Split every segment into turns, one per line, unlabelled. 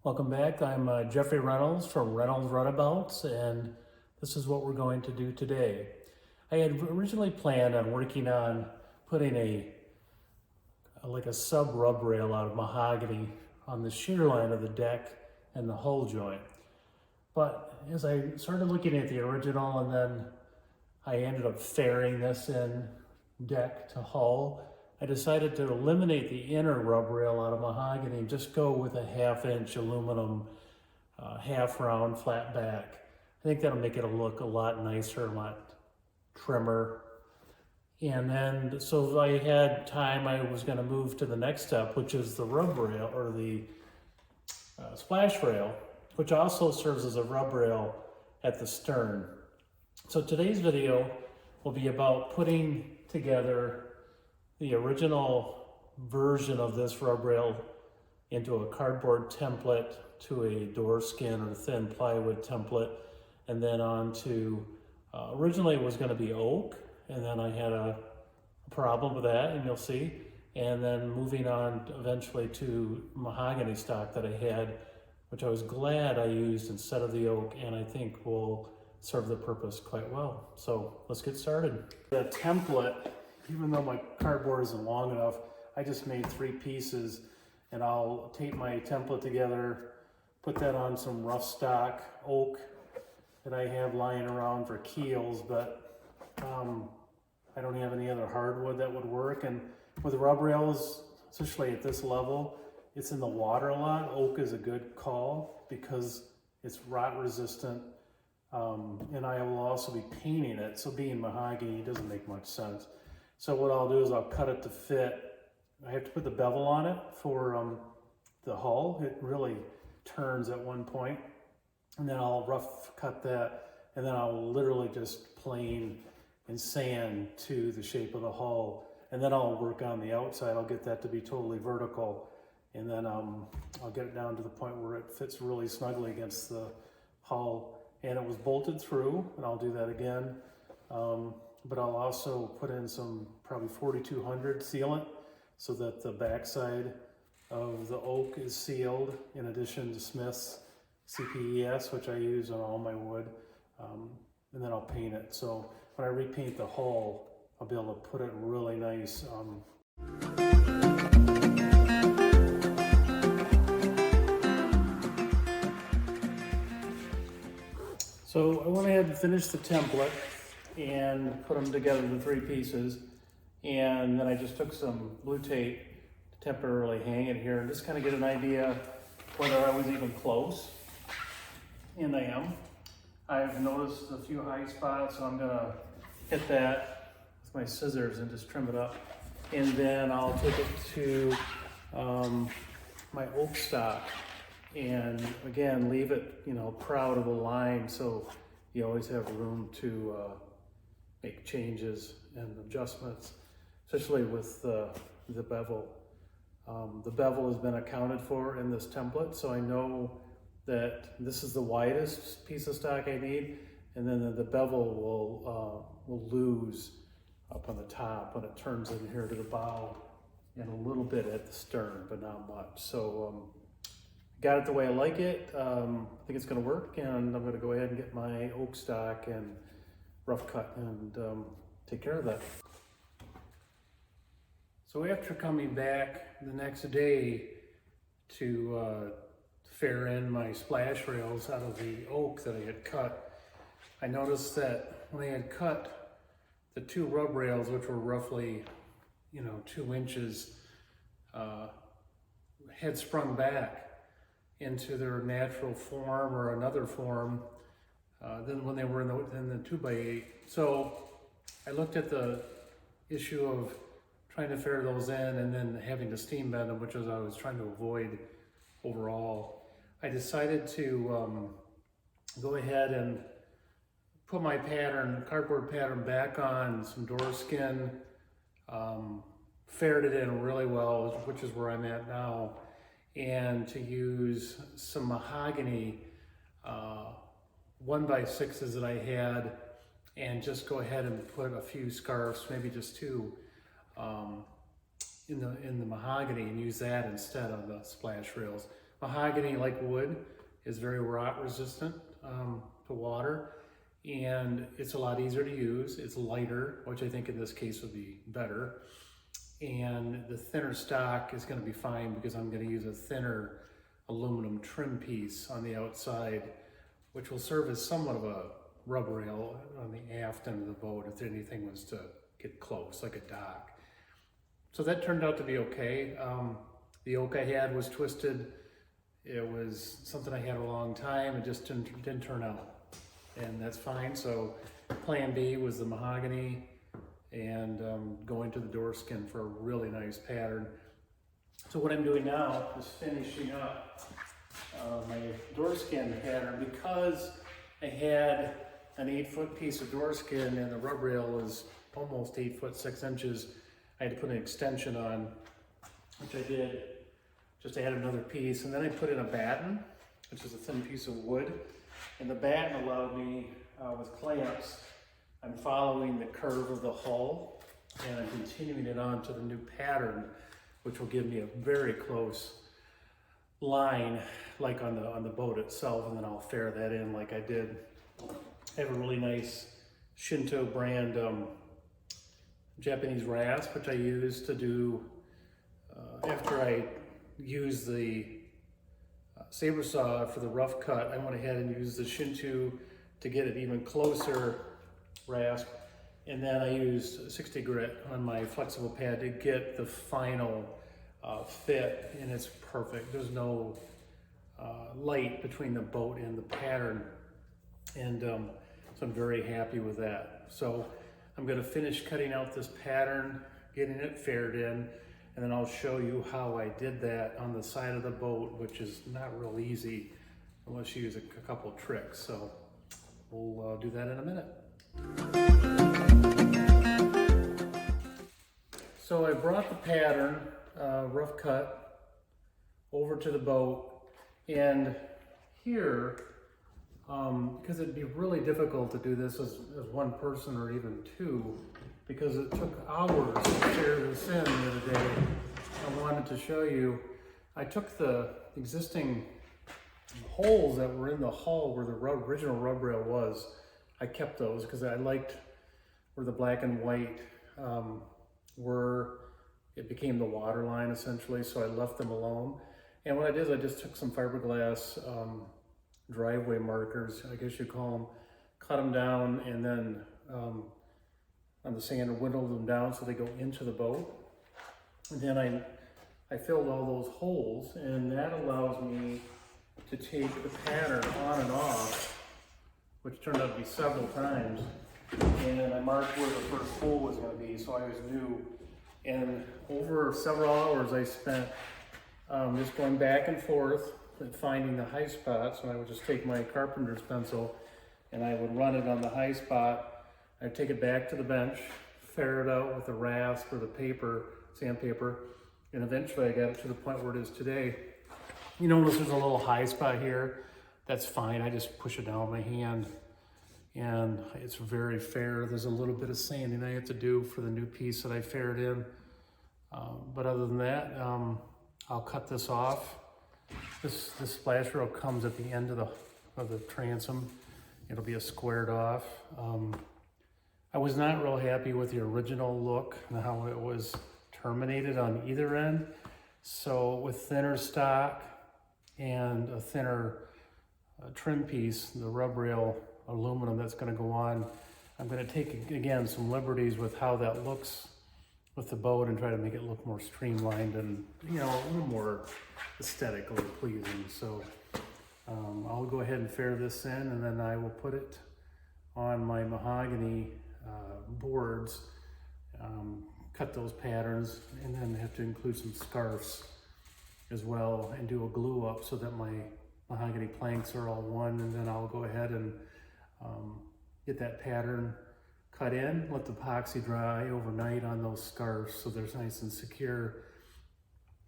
Welcome back. I'm Jeffrey Reynolds from Reynolds Runabouts, and this is what we're going to do today. I had originally planned on working on putting a sub rub rail out of mahogany on the shear line of the deck and the hull joint. But as I started looking at the original, and then I ended up fairing this in deck to hull, I decided to eliminate the inner rub rail out of mahogany and just go with a 1/2-inch aluminum half round flat back. I think that'll make it look a lot nicer, a lot trimmer. And then, so if I had time, I was going to move to the next step, which is the rub rail, or the splash rail, which also serves as a rub rail at the stern. So today's video will be about putting together the original version of this rub rail into a cardboard template, to a door skin or thin plywood template, and then onto, originally it was going to be oak, and then I had a problem with that, and you'll see, and then moving on eventually to mahogany stock that I had, which I was glad I used instead of the oak, and I think will serve the purpose quite well. So let's get started. The template, even though my cardboard isn't long enough, I just made 3 pieces, and I'll tape my template together, put that on some rough stock oak that I have lying around for keels, but I don't have any other hardwood that would work. And with rub rails, especially at this level, it's in the water a lot. Oak is a good call because it's rot resistant, and I will also be painting it, so being mahogany doesn't make much sense. So what I'll do is I'll cut it to fit. I have to put the bevel on it for the hull. It really turns at one point. And then I'll rough cut that, and then I'll literally just plane and sand to the shape of the hull. And then I'll work on the outside. I'll get that to be totally vertical. And then I'll get it down to the point where it fits really snugly against the hull. And it was bolted through, and I'll do that again. But I'll also put in some probably 4200 sealant so that the backside of the oak is sealed, in addition to Smith's CPES, which I use on all my wood. And then I'll paint it. So when I repaint the hull, I'll be able to put it really nice. So I went ahead and finished the template and put them together in 3 pieces, and then I just took some blue tape to temporarily hang it here and just kind of get an idea whether I was even close, and I am. I've noticed a few high spots, so I'm gonna hit that with my scissors and just trim it up, and then I'll take it to my oak stock, and again leave it, proud of the line, so you always have room to make changes and adjustments, especially with the bevel. The bevel has been accounted for in this template, so I know that this is the widest piece of stock I need, and then the bevel will lose up on the top when it turns in here to the bow, and a little bit at the stern, but not much. So got it the way I like it. I think it's going to work, and I'm going to go ahead and get my oak stock and rough cut and take care of that. So after coming back the next day to fair in my splash rails out of the oak that I had cut, I noticed that when I had cut the 2 rub rails, which were roughly 2 inches, had sprung back into their natural form or another form than when they were in the 2x8. So I looked at the issue of trying to fair those in and then having to steam bend them, which is I was trying to avoid overall. I decided to go ahead and put my cardboard pattern back on some door skin, faired it in really well, which is where I'm at now, and to use some mahogany 1x6s that I had, and just go ahead and put a few scarves, maybe just 2, in the mahogany, and use that instead of the splash rails, mahogany, like wood, is very rot resistant to water, and it's a lot easier to use. It's lighter, which I think in this case would be better. And the thinner stock is going to be fine because I'm going to use a thinner aluminum trim piece on the outside, which will serve as somewhat of a rub rail on the aft end of the boat if anything was to get close, like a dock. So that turned out to be okay. The oak I had was twisted. It was something I had a long time. It just didn't turn out, and that's fine. So plan B was the mahogany, and going to the door skin for a really nice pattern. So what I'm doing now is finishing up my door skin pattern. Because I had an 8-foot piece of door skin and the rub rail was almost 8 foot 6 inches, I had to put an extension on, which I did, just to add another piece. And then I put in a batten, which is a thin piece of wood. And the batten allowed me, with clamps, I'm following the curve of the hull and I'm continuing it on to the new pattern, which will give me a very close line, like on the boat itself, and then I'll fair that in like I did. I have a really nice Shinto brand Japanese rasp, which I use to do, after I use the saber saw for the rough cut, I went ahead and used the Shinto to get it even closer rasp, and then I used 60 grit on my flexible pad to get the final fit, and it's perfect. There's no light between the boat and the pattern, and so I'm very happy with that. So I'm going to finish cutting out this pattern, getting it faired in, and then I'll show you how I did that on the side of the boat, which is not real easy unless you use a couple tricks. So we'll do that in a minute. So I brought the pattern, rough cut, over to the boat, and here, because it'd be really difficult to do this as one person or even two, because it took hours to share this in the other day. I wanted to show you, I took the existing holes that were in the hull where the original rub rail was. I kept those because I liked where the black and white were. It became the water line essentially, so I left them alone. And what I did is I just took some fiberglass driveway markers, I guess you call them, cut them down, and then on the sander whittled them down so they go into the boat. And then I filled all those holes, and that allows me to take the pattern on and off, which turned out to be several times, and I marked where the first hole was going to be, so I always knew. And over several hours I spent just going back and forth and finding the high spots, and I would just take my carpenter's pencil and I would run it on the high spot. I'd take it back to the bench, fair it out with a rasp or the paper, sandpaper, and eventually I got it to the point where it is today. You notice there's a little high spot here. That's fine, I just push it down with my hand and it's very fair. There's a little bit of sanding I have to do for the new piece that I faired in. But other than that, I'll cut this off. This splash rail comes at the end of the transom. It'll be a squared off. I was not real happy with the original look and how it was terminated on either end. So with thinner stock and a thinner trim piece, the rub rail aluminum that's going to go on, I'm going to take again some liberties with how that looks with the boat and try to make it look more streamlined and, you know, a little more aesthetically pleasing. So I'll go ahead and fair this in, and then I will put it on my mahogany boards, cut those patterns, and then have to include some scarfs as well and do a glue up so that my mahogany planks are all one. And then I'll go ahead and get that pattern cut in, let the epoxy dry overnight on those scarves so they're nice and secure.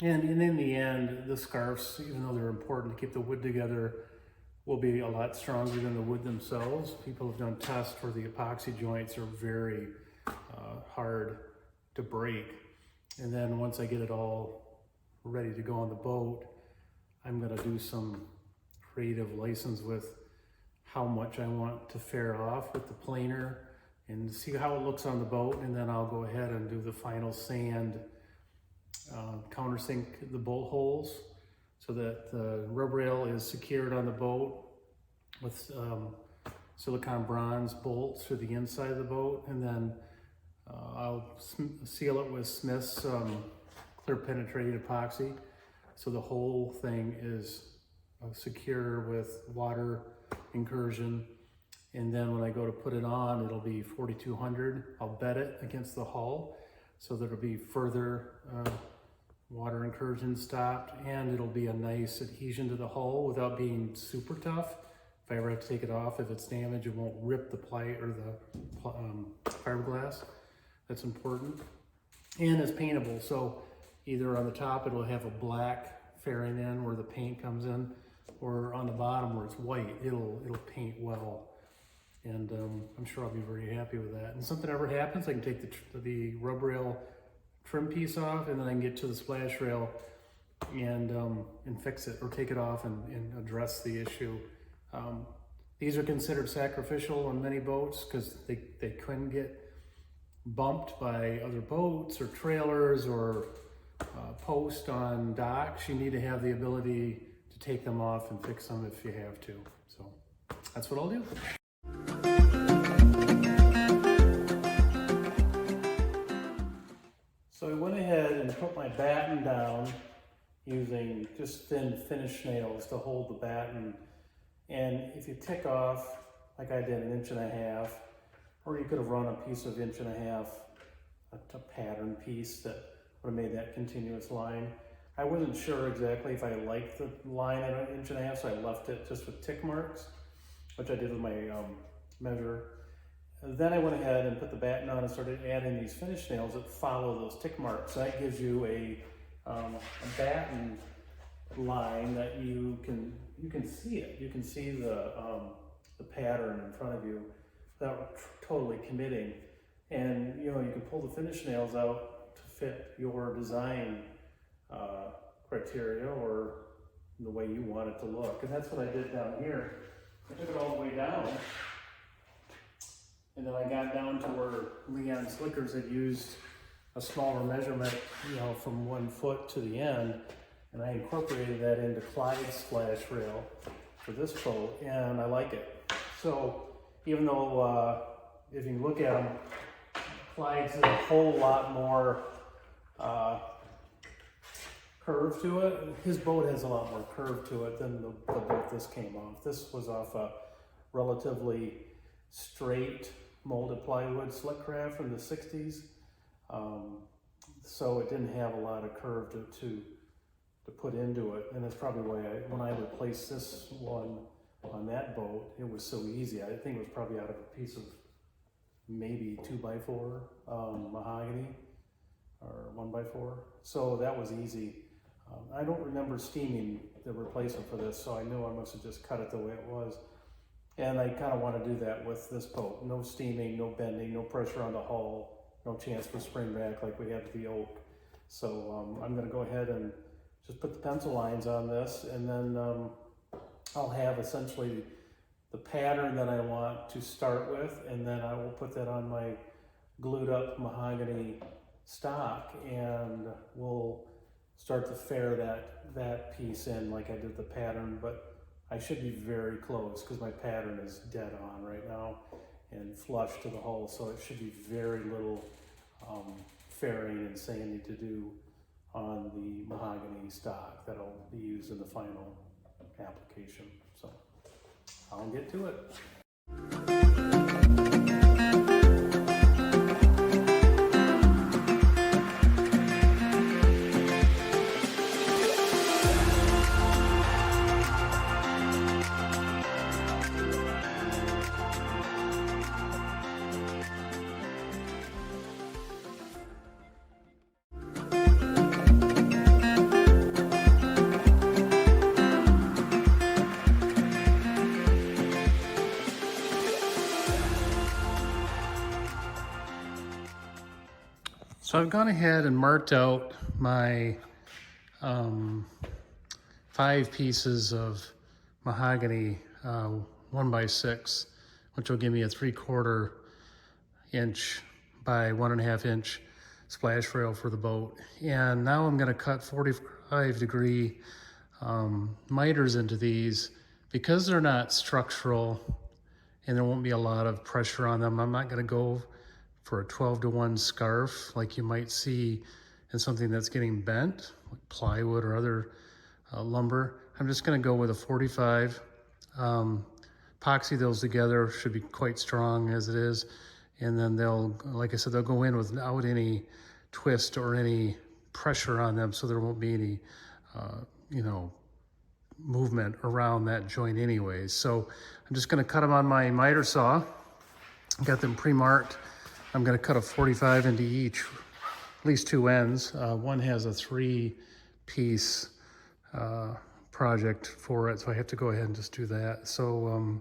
And in the end, the scarves, even though they're important to keep the wood together, will be a lot stronger than the wood themselves. People have done tests where the epoxy joints are very hard to break. And then once I get it all ready to go on the boat, I'm gonna do some creative license with how much I want to fair off with the planer and see how it looks on the boat, and then I'll go ahead and do the final sand, countersink the bolt holes so that the rub rail is secured on the boat with silicone bronze bolts for the inside of the boat, and then I'll seal it with Smith's clear penetrated epoxy so the whole thing is secure with water incursion. And then when I go to put it on, it'll be 4200. I'll bed it against the hull so that it'll be further water incursion stopped, and it'll be a nice adhesion to the hull without being super tough. If I ever have to take it off, if it's damaged, it won't rip the ply or the fiberglass. That's important. And it's paintable, so either on the top it'll have a black fairing in where the paint comes in, or on the bottom where it's white, it'll paint well. And I'm sure I'll be very happy with that. And something ever happens, I can take the rub rail trim piece off, and then I can get to the splash rail and fix it, or take it off and address the issue. These are considered sacrificial on many boats because they can get bumped by other boats or trailers or post on docks. You need to have the ability to take them off and fix them if you have to. So that's what I'll do. So I went ahead and put my batten down using just thin finish nails to hold the batten. And if you tick off, like I did, 1.5 inches, or you could have run a piece of 1.5 inches, a pattern piece that would have made that continuous line. I wasn't sure exactly if I liked the line at 1.5 inches, so I left it just with tick marks, which I did with my measure. And then I went ahead and put the batten on and started adding these finish nails that follow those tick marks. So that gives you a batten line that you can see it. You can see the pattern in front of you without totally committing. And you know, you can pull the finish nails out to fit your design criteria or the way you want it to look. And that's what I did down here. I took it all the way down. And then I got down to where Leon Slickers had used a smaller measurement, you know, from 1 foot to the end. And I incorporated that into Clyde's splash rail for this boat, and I like it. So even though, if you look at them, Clyde's has a whole lot more curve to it. His boat has a lot more curve to it than the boat this came off. This was off a relatively straight molded plywood slick craft from the 60s. So it didn't have a lot of curve to put into it, and that's probably why when I replaced this one on that boat, it was so easy. I think it was probably out of a piece of maybe 2x4 mahogany or 1x4, so that was easy. I don't remember steaming the replacement for this, so I knew I must have just cut it the way it was. And I kind of want to do that with this boat. No steaming, no bending, no pressure on the hull, no chance for spring back like we had with the oak. So I'm going to go ahead and just put the pencil lines on this, and then I'll have essentially the pattern that I want to start with, and then I will put that on my glued up mahogany stock, and we'll start to fair that piece in like I did the pattern. But I should be very close because my pattern is dead on right now and flush to the hull, so it should be very little fairing and sanding to do on the mahogany stock that'll be used in the final application. So I'll get to it. So I've gone ahead and marked out my 5 pieces of mahogany 1x6, which will give me a 3/4 inch by 1.5 inch splash rail for the boat. And now I'm gonna cut 45-degree miters into these. Because they're not structural and there won't be a lot of pressure on them, I'm not gonna go for a 12-to-1 scarf like you might see in something that's getting bent, like plywood or other lumber. I'm just gonna go with a 45. Epoxy those together, should be quite strong as it is. And then they'll, like I said, they'll go in without any twist or any pressure on them, so there won't be any, you know, movement around that joint anyways. So I'm just gonna cut them on my miter saw. Got them pre-marked. I'm gonna cut a 45 into each, at least 2 ends. One has a 3-piece project for it, so I have to go ahead and just do that. So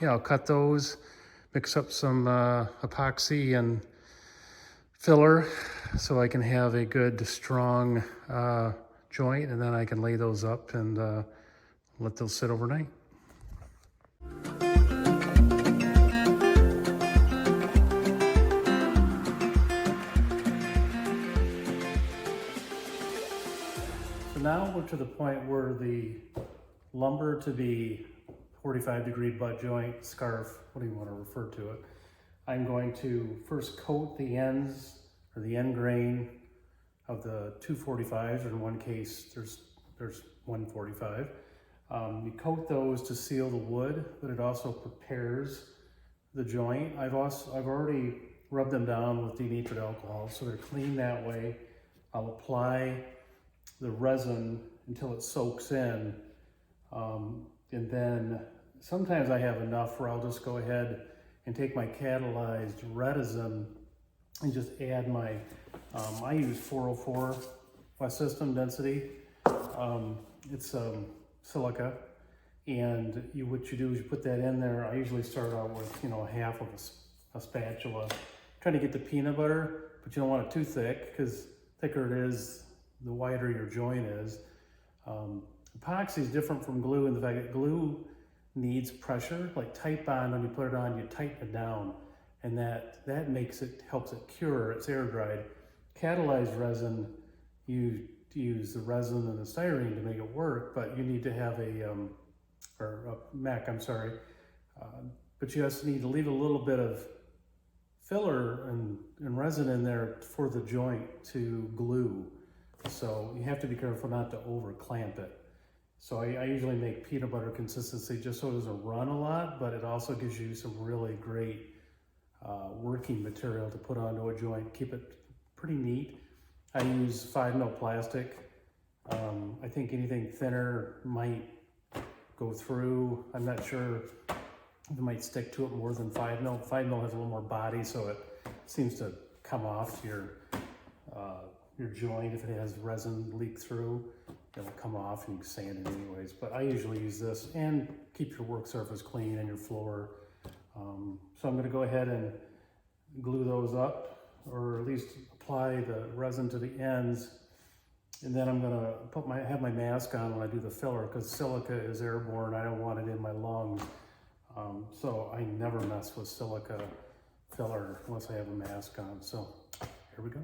yeah, I'll cut those, mix up some epoxy and filler so I can have a good strong joint, and then I can lay those up and let those sit overnight. So now we're to the point where the lumber to be 45-degree butt joint, scarf, what do you want to refer to it? I'm going to first coat the ends, or the end grain of the 245s, or in one case there's 145. You coat those to seal the wood, but it also prepares the joint. I've already rubbed them down with denatured alcohol, so they're clean that way. I'll apply the resin until it soaks in, and then sometimes I have enough where I'll just go ahead and take my catalyzed resin and just add my, I use 404 West System density. It's silica, and what you do is you put that in there. I usually start out with, you know, half of a spatula, trying to get the peanut butter, but you don't want it too thick, because thicker it is, the wider your joint is. Epoxy is different from glue in the fact that glue needs pressure. Like Tight Bond, when you put it on, you tighten it down, and that helps it cure. It's air dried. Catalyzed resin, you use the resin and the styrene to make it work, but you need to have a MAC, I'm sorry. But you also need to leave a little bit of filler and resin in there for the joint to glue. So you have to be careful not to over clamp it. So I usually make peanut butter consistency just so it doesn't run a lot, but it also gives you some really great working material to put onto a joint, keep it pretty neat. I use 5 mil plastic. I think anything thinner might go through. I'm not sure if it might stick to it more than 5 mil. 5 mil has a little more body, so it seems to come off your joint. If it has resin leak through, it'll come off and you can sand it anyways. But I usually use this, and keep your work surface clean and your floor. So I'm gonna go ahead and glue those up, or at least apply the resin to the ends. And then I'm gonna have my mask on when I do the filler, because silica is airborne. I don't want it in my lungs. So I never mess with silica filler unless I have a mask on. So here we go.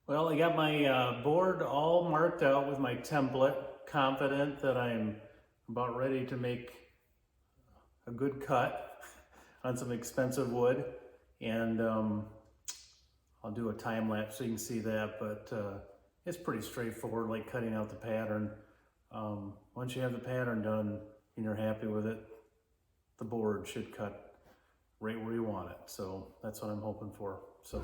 Well, I got my board all marked out with my template, confident that I'm about ready to make a good cut on some expensive wood, and I'll do a time lapse so you can see that, but it's pretty straightforward, like cutting out the pattern. Once you have the pattern done and you're happy with it, the board should cut right where you want it. So that's what I'm hoping for. So.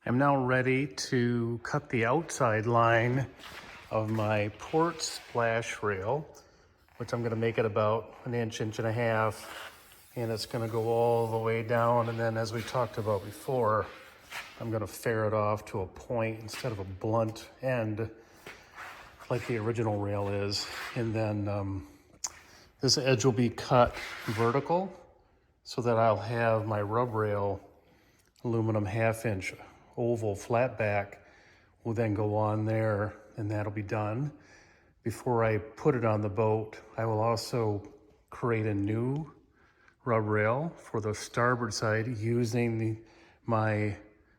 I'm now ready to cut the outside line of my port splash rail, which I'm gonna make it about an inch, inch and a half, and it's gonna go all the way down. And then, as we talked about before, I'm gonna fair it off to a point instead of a blunt end like the original rail is. And then this edge will be cut vertical so that I'll have my rub rail aluminum 1/2 inch oval flat back will then go on there, and that'll be done. Before I put it on the boat, I will also create a new rub rail for the starboard side using my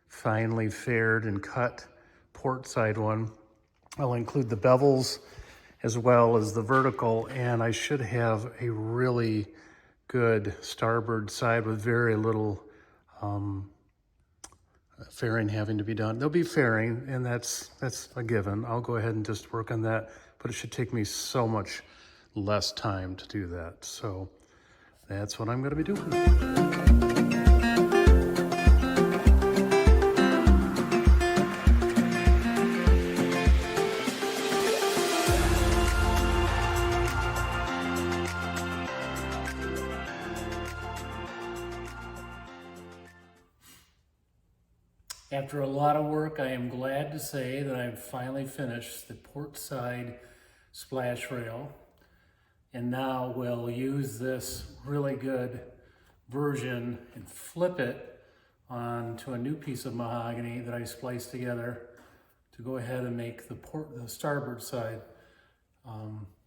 finely faired and cut port side one. I'll include the bevels as well as the vertical, and I should have a really good starboard side with very little fairing having to be done. There'll be fairing, and that's a given. I'll go ahead and just work on that, but it should take me so much less time to do that. So that's what I'm gonna be doing. After a lot of work, I am glad to say that I've finally finished the port side splash rail. And now we'll use this really good version and flip it onto a new piece of mahogany that I spliced together to go ahead and make the starboard side.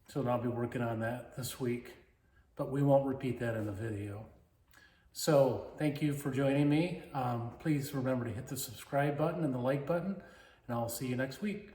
So I'll be working on that this week, but we won't repeat that in the video. So thank you for joining me. Please remember to hit the subscribe button and the like button, and I'll see you next week.